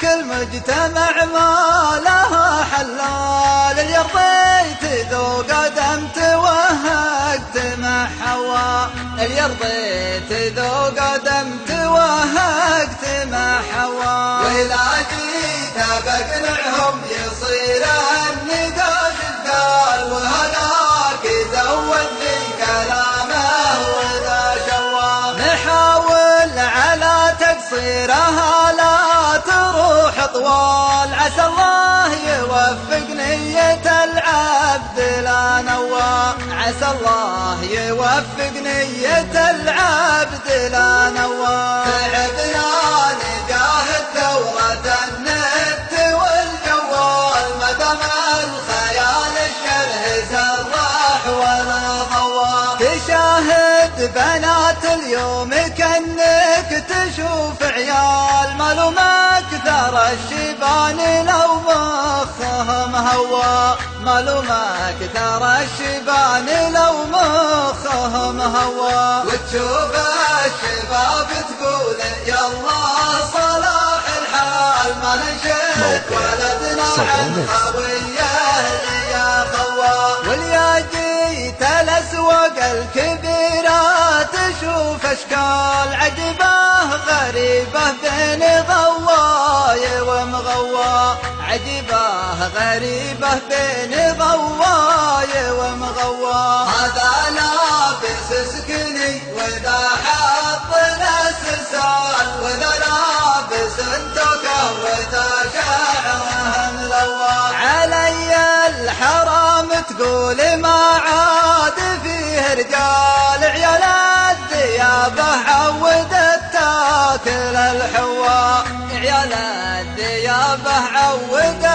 كل مجتمع ما لها حلال، اللي رضيت ذو قدم توهقت مع حواء، اللي رضيت ذو قدم توهقت مع حواء. وإذا جيت بقنعهم يصير الندى جدال، وهذاك يزود لي كلامه وذا شواه. نحاول على تقصيرها لا تروح طوال، عسى الله يوفق نية العبد لا نوى، عسى الله يوفق نية العبد لا نوى. تعبنا نجاهد ثورة النت والجوال، ما دام الخيال الشره سرح ولا ضوى. تشاهد بنات اليوم كأنك تشوف عيال، مالوم أكثر الشيبان لو مخهم هوا، مالوم أكثر الشيبان لو مخهم هوا. وتشوف الشباب تقول يلا صلاح الحال، ما نشد ولدنا عن خويه يا خوا. واليا جيت الأسواق الكبيرة تشوف أشكال عجيبة غريبة بين غواي ومغوا، عجيبة غريبة بين غواي ومغوا. هذا لابس سكني وذا حاطنا سلسال، وذا لابس توكه وذا شعره ملوى. علي الحرام تقول ما عاد فيه رجال، عيال الديابة عودت تاكل الحوا، عيال الديابة عودت